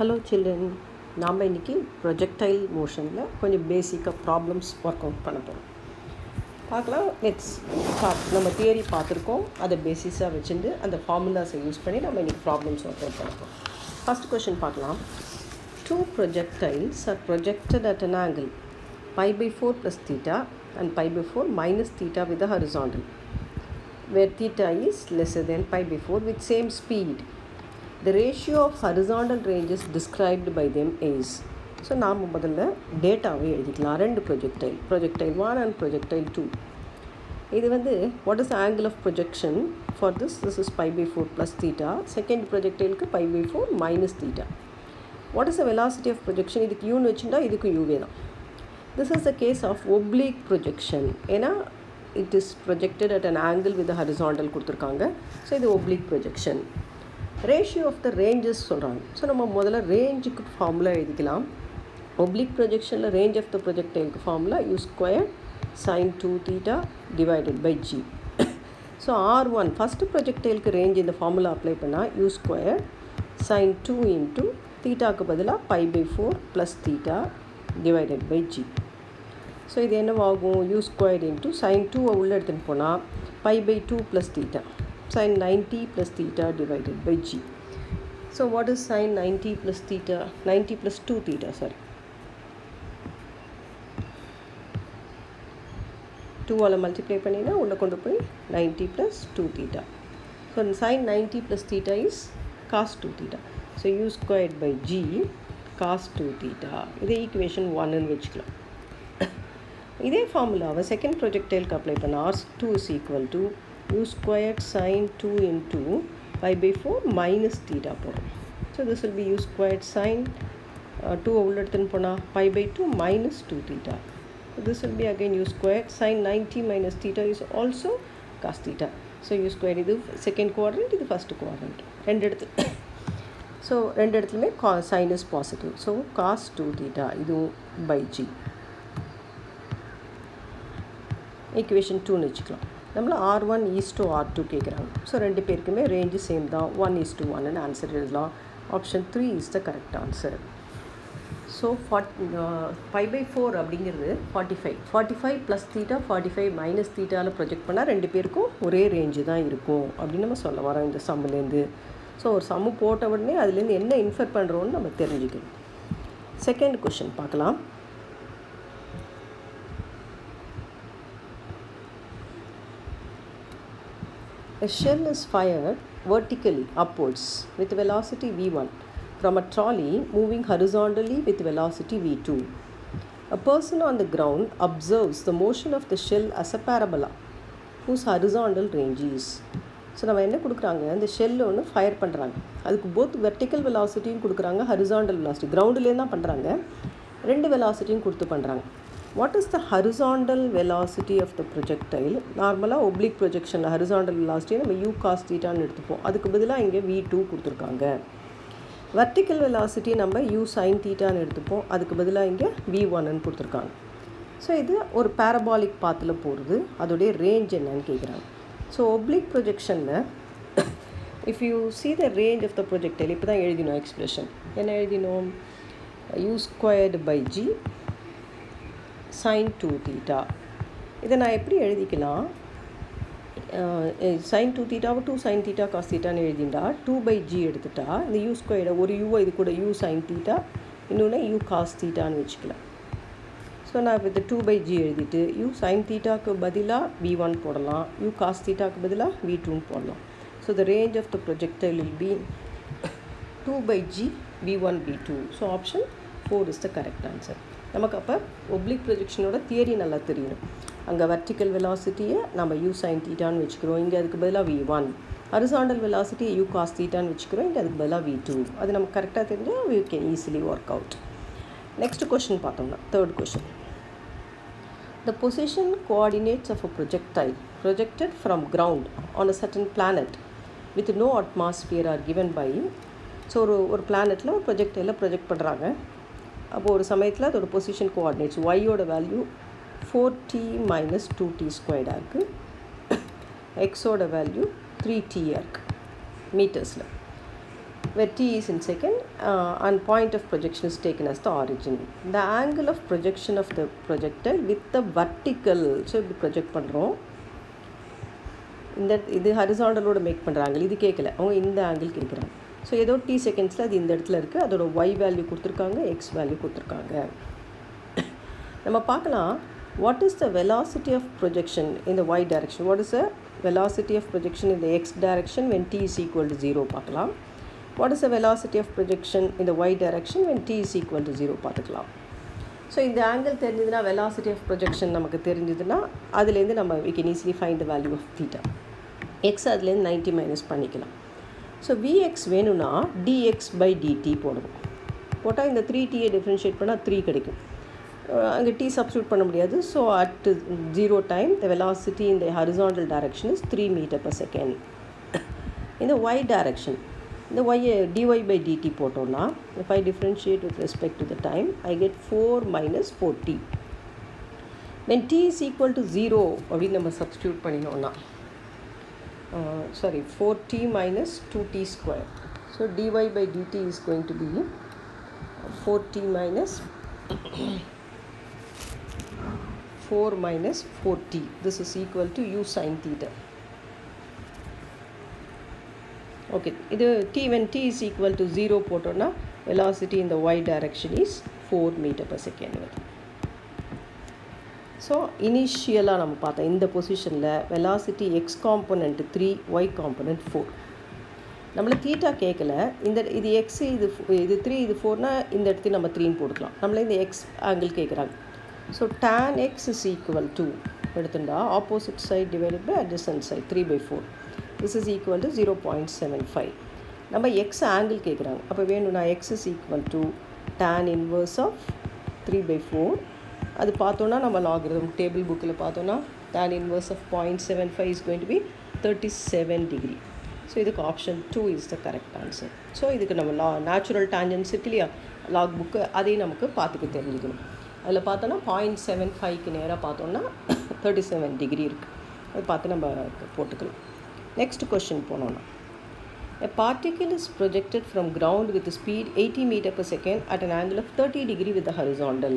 Hello children, நாம் இன்னைக்கு projectile மோஷனில் கொஞ்சம் பேசிக்காக ப்ராப்ளம்ஸ் ஒர்க் அவுட் பண்ண போகிறோம். பார்க்கலாம். Let's start. நம்ம தியரி பார்த்துருக்கோம், அதை பேசிஸாக வச்சுட்டு அந்த ஃபார்முலாஸை யூஸ் பண்ணி நம்ம இன்றைக்கி ப்ராப்ளம்ஸ் ஒர்க் அவுட் பண்ண போகிறோம். ஃபஸ்ட் கொஷின் பார்க்கலாம். 2 projectiles are projected at an angle pi/4 plus theta and pi/4 minus theta with the horizontal, where theta is lesser than pi/4 with same speed. The ratio of horizontal ranges described by them is. So நாம் முதல்ல டேட்டாவே எழுதிக்கலாம். 2 projectile 1 and projectile 2. இது what is the angle of projection for this is pi/4 plus theta. Second ப்ரொஜெக்டைலுக்கு pi/4 minus theta. What is the velocity of projection? இதுக்கு யூன்னு வச்சுட்டா இதுக்கு யூவே தான். This is the case of oblique projection. ஏன்னா it is projected at an angle with the horizontal கொடுத்துருக்காங்க. So இது oblique projection. Ratio of the ranges சொல்கிறாங்க. So நம்ம முதல்ல ரேஞ்சுக்கு ஃபார்முலா எழுதிக்கலாம். ஒப்ளிக் ப்ரொஜெக்ஷனில் ரேஞ்ச் ஆஃப் த ப்ரொஜெக்டைலுக்கு formula u² sin 2 theta divided by g. So R1 first ப்ரொஜெக்டைலுக்கு ரேஞ்ச் இந்த ஃபார்முலா அப்ளை பண்ணால் u² sin 2 into தீட்டாவுக்கு பதிலாக pi/4 plus theta divided by g. So இது என்னவாகும்? u² into sin 2 உள்ளே எடுத்துகிட்டு போனால் pi/2 plus theta sin 90 plus theta divided by g. So what is sin 90 plus theta? 90 plus 2 theta, sorry. 2 all multiply பண்ணினா உள்ளே கொண்டு போய் 90 plus 2 theta. So sin 90 plus theta is cos 2 theta. So u² by g cos 2 theta. இதே equation 1ன்னு வச்சுக்கலாம். இதே ஃபார்முலாவை second ப்ரொஜெக்டைலுக்கு apply பண்ண R2 is equal to u² sin 2 into pi/4 minus theta போகிறோம். So this will be u² sin 2 உள்ள எடுத்துன்னு போனால் pi/2 minus 2 theta. So this will be again u² sin 90 minus theta is also cos theta. So u² இது second quadrant, இது first quadrant. ரெண்டு இடத்துலையுமே sin is positive. So cos 2 theta இது by g. Equation 2ன்னு வச்சுக்கலாம். நம்மள R1 is to R2 கேட்குறாங்க. So ரெண்டு பேருக்குமே ரேஞ்சு சேம் தான். 1 is to 1ன்னு ஆன்சர் எழுதலாம். Option 3 is the correct answer. So pi/4 அப்படிங்கிறது 45 ப்ளஸ் தீட்டா 45 மைனஸ் தீட்டாவில் ப்ரொஜெக்ட் பண்ணால் ரெண்டு பேருக்கும் ஒரே ரேஞ்சு தான் இருக்கும் அப்படின்னு நம்ம சொல்ல வரோம் இந்த சம்முலேருந்து. ஸோ ஒரு சம்மு போட்ட உடனே அதுலேருந்து என்ன இன்ஃபர் பண்ணுறோன்னு நம்ம தெரிஞ்சுக்கணும். செகண்ட் கொஷின் பார்க்கலாம். A shell is fired vertically upwards with velocity v1 from a trolley moving horizontally with velocity v2. A person on the ground observes the motion of the shell as a parabola whose horizontal range is. So நம்ம என்ன கொடுக்குறாங்க, இந்த shell ஒன்று fire பண்ணுறாங்க. அதுக்கு both vertical வெலாசிட்டியும் கொடுக்குறாங்க, horizontal velocity கிரவுண்டுலேருந்து தான் பண்ணுறாங்க. ரெண்டு வெலாசிட்டியும் கொடுத்து பண்ணுறாங்க. What is the horizontal velocity of the projectile? நார்மலாக oblique ப்ரொஜெக்ஷனில் horizontal velocity நம்ம u cos thetaன்னு எடுத்துப்போம். அதுக்கு பதிலாக இங்கே v2 கொடுத்துருக்காங்க. vertical velocity நம்ம u sin thetaன்னு எடுத்துப்போம். அதுக்கு பதிலாக இங்கே v1ன்னு கொடுத்துருக்காங்க. ஸோ இது ஒரு parabolic பாத்தில் போகிறது. அதோடைய ரேஞ்ச் என்னன்னு கேட்குறாங்க. So oblique ப்ரொஜெக்ஷனில் if you see the range of the projectile, இப்போ தான் எழுதினோம் எக்ஸ்பிரஷன். என்ன எழுதினோம்? u² by g sin 2 theta. இதை நான் எப்படி எழுதிக்கலாம்? sin 2 thetaவை 2 sin theta cos thetaன்னு எழுதிண்டா 2/g எடுத்துட்டா இந்த u² ஒரு u இது கூட u sin theta இன்னொன்று u cos thetaன்னு வச்சுக்கலாம். ஸோ நான் இப்போ இந்த 2/g எழுதிட்டு u sin thetaக்கு பதிலாக v1 போடலாம், u cos thetaக்கு பதிலாக v2ன்னு போடலாம். So the range of the projectile will be 2/g v1 v2. So option 4 is the correct answer. நமக்கு அப்போ ஒப்ளிக் ப்ரொஜெக்ஷனோட தியரி நல்லா தெரியணும். அங்கே வெர்டிக்கல் வெலாசிட்டியை நம்ம u sin thetaன்னு வச்சுக்கிறோம், இங்கே அதுக்கு பதிலாக v1. ஹரிசாண்டல் வெலாசிட்டியை u cos thetaன்னு வச்சுக்கிறோம், இங்கே அதுக்கு பதிலாக v2. அது நமக்கு கரெக்டாக தெரிஞ்சால் we can easily work out. Next question பார்த்தோம்னா third question. The position coordinates of a projectile projected from ground on a certain planet with no atmosphere are given by. So ஒரு பிளானெட்டில் ஒரு ப்ரொஜெக்டைலில் ப்ரொஜெக்ட் பண்ணுறாங்க. அப்போது ஒரு சமயத்தில் அதோட பொசிஷன் கோஆர்டினேட்ஸ் ஒய்யோட value 4t minus 2t ஸ்கொயர்டாக இருக்குது, எக்ஸோட வேல்யூ 3t இருக்குது மீட்டர்ஸில். where t is in second and point of projection is taken as the origin. The angle of projection of the projectile with the vertical, so இப்படி project பண்ணுறோம். இது ஹரிசாண்டலோட make பண்ணுற angle, இது கேட்கல, அவங்க இந்த ஆங்கிள் கேட்குறாங்க. ஸோ ஏதோ t செகண்ட்ஸில் அது இந்த இடத்துல இருக்குது, அதோட y வேல்யூ கொடுத்துருக்காங்க, x வேல்யூ கொடுத்துருக்காங்க. நம்ம பார்க்கலாம், what is the velocity of projection in the y direction, what is the velocity of projection in the x direction when t is equal to 0 பார்க்கலாம். What is the velocity of projection in the y direction when t is equal to 0 பார்த்துக்கலாம். So இந்த angle தெரிஞ்சதுன்னா, velocity of projection நமக்கு தெரிஞ்சதுன்னா, அதுலேருந்து நம்ம we can easily find the value of theta. x அதுலேருந்து 90 minus பண்ணிக்கலாம். ஸோ vx வேணும்னா dx by dt போடணும். போட்டால் இந்த 3tயை டிஃப்ரென்ஷியேட் பண்ணால் 3 கிடைக்கும். அங்கே t சப்ஸ்டியூட் பண்ண முடியாது. So at 0 time the velocity in the horizontal direction is 3 meter per second. In the y direction, இந்த y dy by dt போட்டோம்னா, if I differentiate with respect to the time, I get 4 minus 4t. when t is equal to 0 அப்படின்னு நம்ம substitute பண்ணினோம்னா, sorry, 4t minus 2t square. So dy by dt is going to be 4t minus 4 minus 4t. This is equal to u sin theta. Okay, இது t when t is equal to 0 போட்டோம்னா velocity in the y direction is 4 meter per second. So இனிஷியலாக நம்ம பார்த்தோம் இந்த பொசிஷனில் velocity x component 3, y component 4. நம்மளை theta கேட்கல, இது எக்ஸ், இது 3, இது 4னா இந்த இடத்துக்கு நம்ம 3ன்னு போட்டுக்கலாம். நம்மளே இந்த எக்ஸ் ஆங்கிள் கேட்குறாங்க. So tan x is equal to எடுத்துட்டா opposite side divided by adjacent side 3/4. this is equal to 0.75. நம்ம எக்ஸ் ஆங்கிள் கேட்குறாங்க. அப்போ வேணும்னா x is equal to tan inverse of 3/4. அது பார்த்தோன்னா நம்ம லாகிரிதம் டேபிள் புக்கில் பார்த்தோன்னா tan inverse of 0.75 is going to be 37 degree. So இதுக்கு option 2 is the correct answer. So இதுக்கு நம்ம நேச்சுரல் டான்ஜென்ட்ஸ் இருக்கு இல்லையா, லாக் புக்கு, அதையும் நமக்கு பார்த்துக்க தெரிஞ்சுக்கணும். அதில் பார்த்தோன்னா 0.75க்கு நேராக பார்த்தோன்னா 37 டிகிரி இருக்குது. அது பார்த்து நம்ம போட்டுக்கலாம். நெக்ஸ்ட் கொஷின் போனோன்னா, a particle is projected from ground with the speed 80 meter per second at an angle of 30 degree with the horizontal.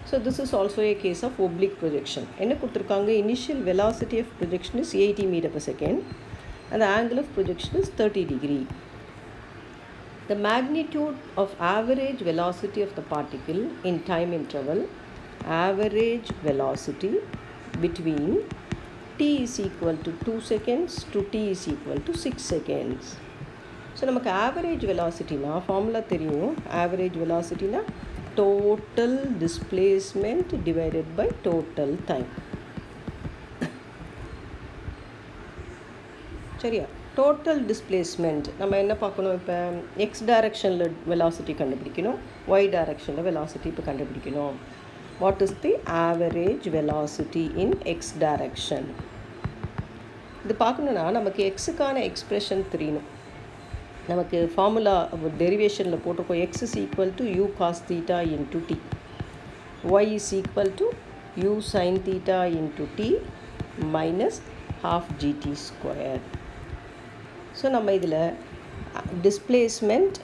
So this is also a case of oblique projection. என்ன கொடுத்துருக்காங்க, initial velocity of projection is 80 meter per second and the angle of projection is 30 degree. The magnitude of average velocity of the particle in time interval, average velocity between t is equal to 2 seconds to t is equal to 6 seconds. So நமக்கு average வெலாசிட்டினா formula தெரியும். Average வெலாசிட்டினா total displacement divided by total time. சரியா, total displacement நம்ம என்ன பார்க்கணும், இப்போ X டைரக்ஷனில் வெலாசிட்டி கண்டுபிடிக்கணும், ஒய் டைரக்ஷனில் வெலாசிட்டி இப்போ கண்டுபிடிக்கணும். What is the average velocity in x direction? இது பார்க்கணுன்னா நமக்கு எக்ஸுக்கான எக்ஸ்ப்ரெஷன் தெரியணும். நமக்கு ஃபார்முலா டெரிவேஷனில் போட்டிருக்கோம், x is equal to u cos theta into t, y is equal to u sine theta into t minus half gt square. So நம்ம இதில் displacement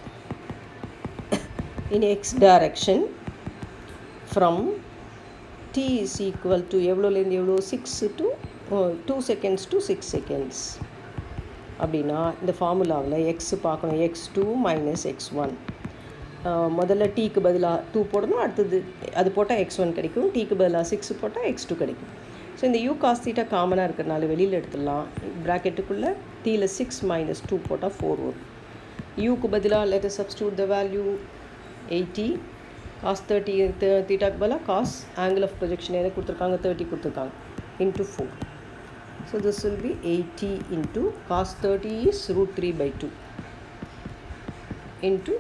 in x direction from t is equal to எவ்வளோலேருந்து எவ்வளோ 6 to 2 seconds to 6 seconds. அப்படின்னா இந்த ஃபார்முலாவில் X பார்க்கணும், x2 minus x1. முதல்ல டீக்கு பதிலாக 2 போடணும், அடுத்தது அது போட்டால் x1 கிடைக்கும், டீக்கு பதிலாக 6 போட்டால் x2 கிடைக்கும். ஸோ இந்த யூ காஸ் தீட்டா காமனாக இருக்கிறனால வெளியில் எடுத்துடலாம். ப்ராக்கெட்டுக்குள்ளே டீயில் 6 மைனஸ் 2 போட்டால் 4 வரும். யூக்கு பதிலாக let us substitute the value 80 cos 30 தீட்டாக்கு பதிலாக காஸ் ஆங்கிள் ஆஃப் ப்ரொஜெக்ஷன் எதை கொடுத்துருக்காங்க, 30 கொடுத்துருக்காங்க, into 4. So this will be 80 into cos 30 is root 3/2 into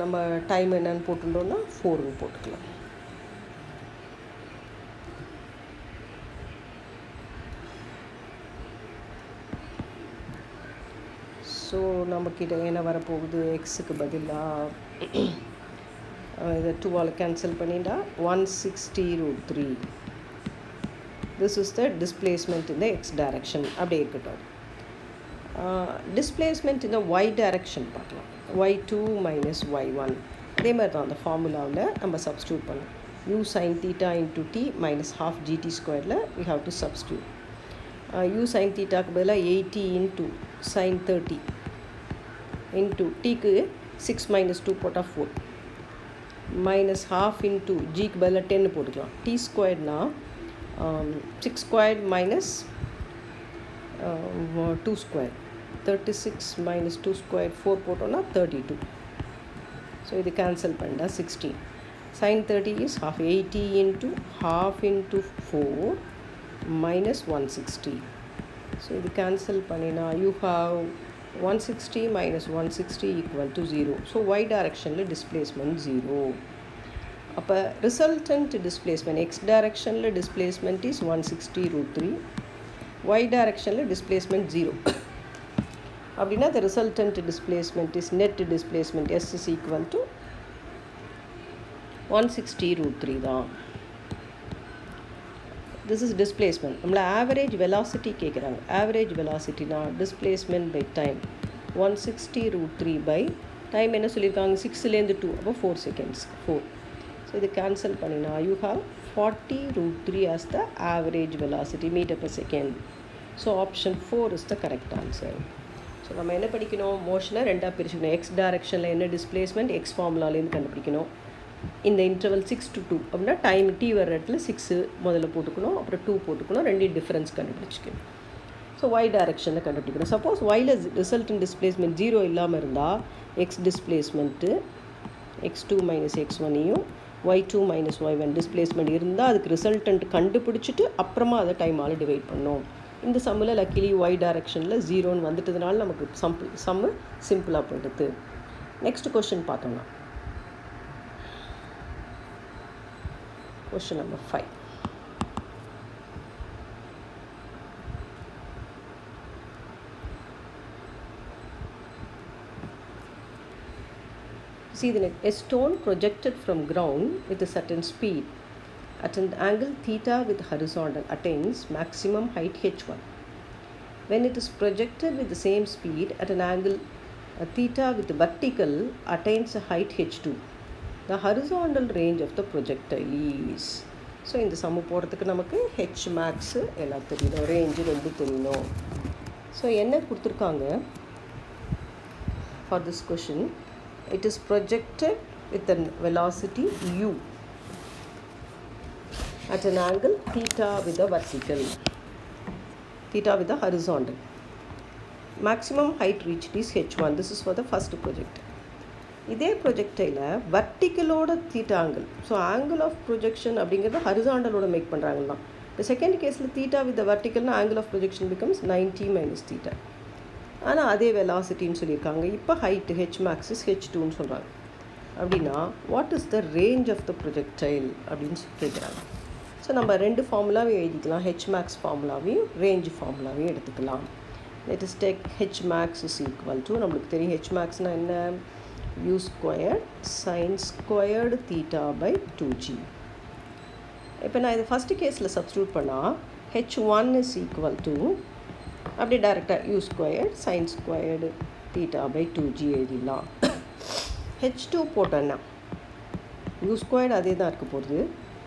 நம்ம டைம் என்னன்னு போட்டுட்டோம்னா 4ன்னு போட்டுக்கலாம். ஸோ நம்மக்கிட்ட என்ன வரப்போகுது, எக்ஸுக்கு பதிலாக இதை 2ஆல் கேன்சல் பண்ணிட்டா 160 root 3. This is the displacement in the x direction. அப்படியே இருக்கட்டும். டிஸ்பிளேஸ்மெண்ட் இந்த y டைரக்ஷன் பார்க்கலாம். y2 minus y1 அதே மாதிரி தான் அந்த ஃபார்முலாவில் நம்ம சப்ஸ்டியூட் பண்ணலாம். u sin theta into t minus half gt ஸ்கொயரில் we have to substitute. u sin thetaக்கு பதிலாக 80 into sin 30 into tக்கு 6 minus 2 போட்டால் 4 minus half into gக்கு பதிலாக 10 போட்டுக்கலாம். t ஸ்கொயர்னா 6 square minus 2 square 36 minus 2 square 4 போட்டோம்னா 32. ஸோ இது கேன்சல் பண்ணிட்டா 16. sin 30 is half 80 into half into 4 minus 160. So இது cancel பண்ணினா you have 160 minus 160 equal to 0. So y directionல displacement 0. அப்போ resultant displacement x directionல displacement is 160 root 3. y directionல displacement 0. அப்படின்னா the resultant displacement is net displacement s is equal to 160 root 3 தான். this is displacement. நம்மளை average velocity கேட்குறாங்க. average velocityனா displacement by time 160 root 3 by time என்ன சொல்லியிருக்காங்க 6லேருந்து 2 அப்போ 4 seconds 4. So இது cancel பண்ணினா you have 40 root 3 as the average velocity meter per second. So option 4 is the correct answer. So நம்ம என்ன படிக்கணும், மோஷனை ரெண்டாக பிரிச்சுக்கணும். எக்ஸ் டைரக்ஷனில் என்ன டிஸ்பிளேஸ்மெண்ட் எக்ஸ் ஃபார்முலாலேருந்து கண்டுபிடிக்கணும். இந்த இன்டர்வல் 6 to 2 அப்படின்னா டைம் டி வர இடத்துல 6 முதல்ல போட்டுக்கணும், அப்புறம் 2 போட்டுக்கணும், ரெண்டையும் டிஃப்ரென்ஸ் கண்டுபிடிச்சிக்கணும். ஸோ ஒய் டைரக்ஷனில் கண்டுபிடிக்கணும். சப்போஸ் ஒயில் ரிசல்டன் டிஸ்பிளேஸ்மெண்ட் 0 இல்லாமல் இருந்தால் எக்ஸ் டிஸ்பிளேஸ்மெண்ட்டு x2 மைனஸ் x1ஐயும் y2 மைனஸ் y1 டிஸ்பிளேஸ்மெண்ட் இருந்தால் அதுக்கு ரிசல்டன்ட் கண்டுபிடிச்சிட்டு அப்புறமா அதை டைமால் டிவைட் பண்ணோம். இந்த சம்மில் லக்கிலி ஒய் டைரக்ஷனில் 0ன்னு வந்துட்டதுனால நமக்கு சம்மு சிம்பிளாக போயிடுது. நெக்ஸ்ட் கொஸ்டின் பார்த்தோம்னா question number 5. See the next. A stone projected from ground with a certain speed at an angle theta with horizontal attains maximum height h1. When it is projected with the same speed at an angle theta with the vertical attains a height h2. The horizontal range of the projectile is. So இந்த சம்மு போடுறதுக்கு நமக்கு H maths எல்லாம் தெரியணும், range ரெண்டு தெரியணும். So என்ன கொடுத்துருக்காங்க for this question, it is projected with a velocity u at an angle theta with a vertical, theta with a horizontal. Maximum height reached is h1. This is for the first project. இதே ப்ரொஜெக்டைல வர்டிக்கலோட theta angle, so angle of projection அப்படிங்கிறது ஹரிசாண்டலோட make பண்ணுறாங்க தான். இந்த second கேஸில் theta with வர்டிக்கல்னா angle of projection becomes 90 minus theta. ஆனால் அதே வெலாசிட்டின்னு சொல்லியிருக்காங்க. இப்போ ஹைட்டு ஹெச் மேக்ஸ் இஸ் h2ன்னு சொல்கிறாங்க. அப்படின்னா what is the range of the projectile அப்படின்னு கேட்குறாங்க. ஸோ நம்ம ரெண்டு ஃபார்முலாவையும் எழுதிக்கலாம், ஹெச் மேக்ஸ் ஃபார்முலாவையும் ரேஞ்ச் ஃபார்முலாவையும் எடுத்துக்கலாம். Let us take H max is equal to, நம்மளுக்கு தெரியும் ஹெச் மேக்ஸ்னால் என்ன, u squared sin squared theta by 2g. இப்போ நான் இதை ஃபஸ்ட்டு கேஸில் சப்ஸ்டியூட் பண்ணால் h1 is equal to அப்படியே டைரெக்டாக u squared sin squared theta by 2g எழுதிடலாம். h2 போட்டோன்னா u squared அதே தான் இருக்க போகுது,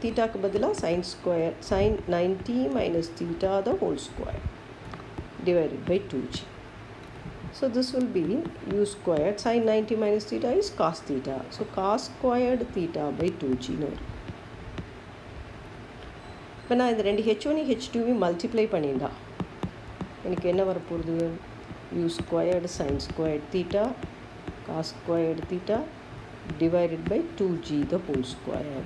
தீட்டாக்கு பதிலாக sin squared sin 90 minus theta the whole square divided by 2g. So this will be u squared sin 90 minus theta is cos theta. So cos squared theta by 2g. இப்போ நான் இந்த ரெண்டு h1 h2 multiply பண்ணிண்டா எனக்கு என்ன வரப்போகுது, u squared sin squared theta cos squared theta divided by 2g the whole square.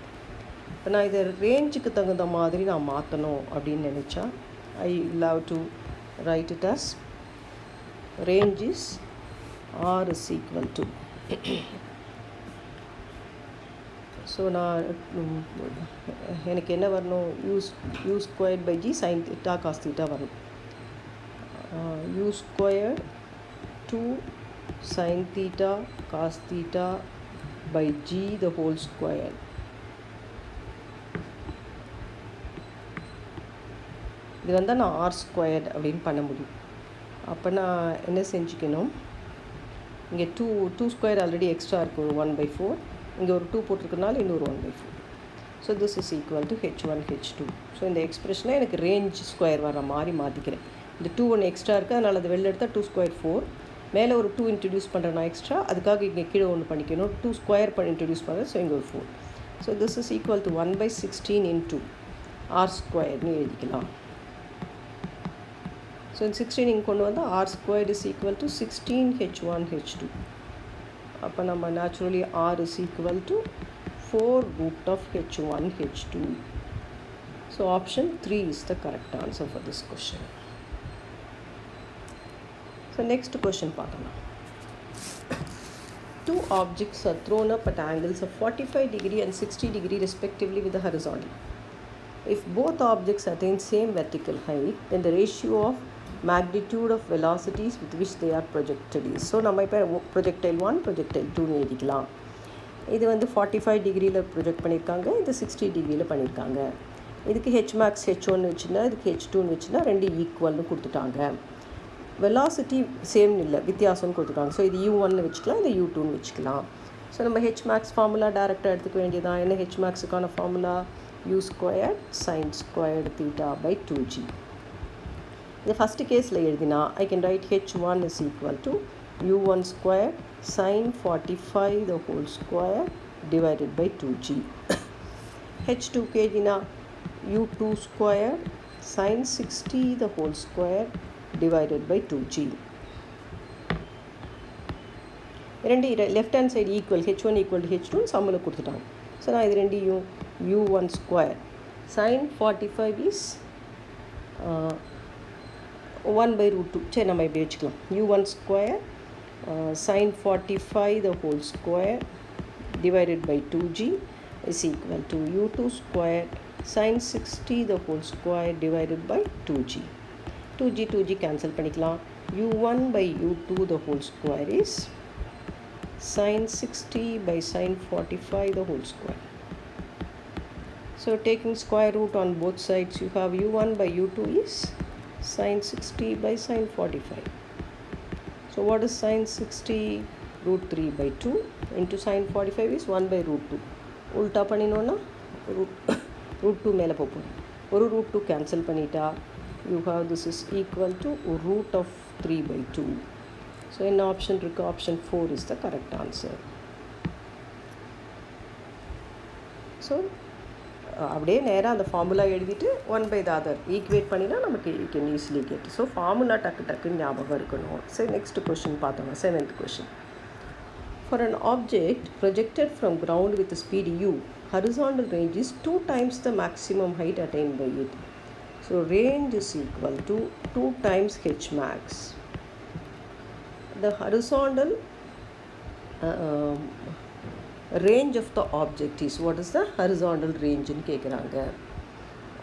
இப்போ நான் இதை ரேஞ்சுக்கு தகுந்த மாதிரி நான் மாற்றணும் அப்படின்னு நினச்சா I love to write it as range is r is equal to so நான் எனக்கு என்ன வரணும், u squared by g sin theta cos theta வரணும். u squared 2 sin theta cos theta by g the whole square. இது வந்தால் நான் r squared அப்படின்னு பண்ண முடியும். அப்போ நான் என்ன செஞ்சுக்கணும், இங்கே டூ ஸ்கொயர் ஆல்ரெடி எக்ஸ்ட்ரா இருக்குது, ஒரு 1/4. இங்கே ஒரு 2 போட்டிருக்கனால இன்னொரு 1/4. So this is equal to h1 h2. So இந்த எக்ஸ்பிரஷனை எனக்கு ரேஞ்ச் ஸ்கொயர் வர மாதிரி மாற்றிக்கிறேன். இந்த 2 ஒன்று எக்ஸ்ட்ரா இருக்குது, அதனால் அது வெளில எடுத்தால் 2 ஸ்கொயர் 4. மேலே ஒரு 2 இன்ட்ரடியூஸ் பண்ணுறேன் நான் எக்ஸ்ட்ரா, அதுக்காக இங்கே கீழே ஒன்று பண்ணிக்கணும். 2 ஸ்கொயர் பண்ணி இன்ட்ரடியூஸ் பண்ணுறேன். ஸோ இங்கே ஒரு 4. So this is equal to 1/16 into r ஸ்கொயர்னு எழுதிக்கலாம். ஸோ இந்த 16 இங்கே கொண்டு வந்தால் r square is equal to 16 h1 h2. அப்போ நம்ம naturally r is equal to 4 root of h1 h2. So option 3 is the correct answer for this question. So next question பார்க்கலாம். Two objects are thrown up at angles of 45 degree and 60 degree respectively with the horizontal. If both objects attain same vertical height, then the ratio of magnitude of velocities with which they are projected is. So நம்ம இப்போ projectile 1 projectile 2 எழுதிக்கலாம். இது வந்து 45 டிகிரியில் project பண்ணியிருக்காங்க, இது 60 டிகிரியில் பண்ணியிருக்காங்க. இதுக்கு ஹெச்மேக்ஸ் h1 வச்சுன்னா இதுக்கு h2ன்னு வச்சுன்னா ரெண்டு ஈக்குவல்னு கொடுத்துட்டாங்க. வெலாசிட்டி சேம்னு இல்லை, வித்தியாசம்னு கொடுத்துட்டாங்க. ஸோ இது u1ன்னு வச்சுக்கலாம், இது u2ன்னு வச்சுக்கலாம். ஸோ நம்ம ஹெச்மேக்ஸ் ஃபார்முலா டேரெக்டாக எடுத்துக்க வேண்டியதான். என்ன ஹெச்மேக்ஸுக்கான ஃபார்முலா? u squared sine squared theta by 2g. இந்த ஃபஸ்ட்டு கேஸில் எழுதினா I can write h1 is equal to u1 square sin 45 the whole square divided by 2g. h2 kejina u2 square sin 60 the whole square divided by 2g. ரெண்டு left hand side equal h1 equal to h2 சம்மில் கொடுத்துட்டாங்க. So நான் இது ரெண்டையும் u1 square sin 45 is 1/√2. சரி, நம்ம இப்படி வச்சுக்கலாம். u1 square sin 45 the whole square divided by 2g is equal to u2 square sin 60 the whole square divided by 2g. 2g cancel பண்ணிக்கலாம். u1 by u2 the whole square is sin 60 by sin 45 the whole square. So taking square root on both sides, you have u1 by u2 is sin 60 by sin 45. So what is sin 60? √3 by 2 into sin 45 is 1/√2. உல்ட்டா பண்ணினோன்னா √2 மேலே போகும். ஒரு √2 cancel பண்ணிட்டா you have this is equal to root of 3/2. So என்ன option இருக்குது? Option 4 is the correct answer. So அப்படியே நேராக அந்த formula எழுதிட்டு 1/the ஈக்குவேட் பண்ணினா நமக்கு you can easily get. So formula டக்குன்னு ஞாபகம் இருக்கணும். சரி, நெக்ஸ்ட் கொஷின் பார்த்தோம். 7th question. For an object projected from ground with speed u, horizontal range is 2 times the maximum height attained by it. So range is equal to 2 times h max. The horizontal range of the object is, what is the horizontal range in கேட்குறாங்க.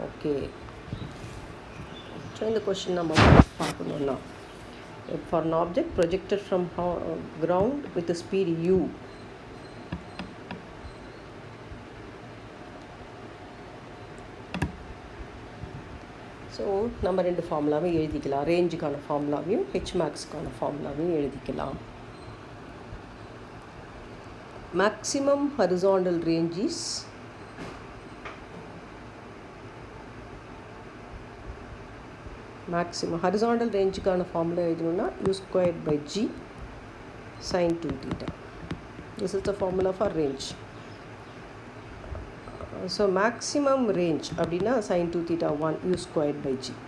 Okay, so இந்த question நம்ம பார்க்கணுன்னா, for an object projected from ground with the speed u, so நம்ம ரெண்டு ஃபார்முலாவையும் எழுதிக்கலாம். ரேஞ்சுக்கான ஃபார்முலாவையும் ஹெச்மேக்ஸுக்கான ஃபார்முலாவையும் எழுதிக்கலாம். Maximum horizontal range is maximum horizontal range கான formula எழுதணும்னா u squared by g sin 2 theta. This is the formula for range. So maximum range அப்படின்னா sin 2 theta 1 u squared by g.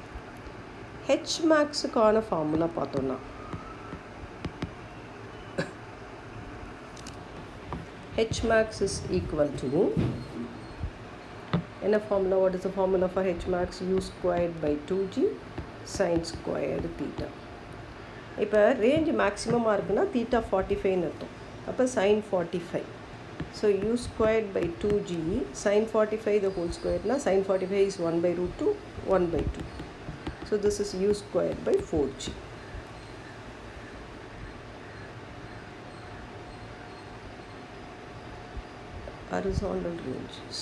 h max கான formula பார்த்தோம்னா h max is equal to என்ன formula? What is the formula for h max? u squared by 2g sin squared theta. இப்போ range மேக்ஸிமமாக இருக்குன்னா theta 45ன்னு அர்த்தம். அப்போ sin 45. So u squared by 2g sin 45 the whole square na sin 45 is 1/√2 1/2. So this is u squared by 4g. Horizontal ranges.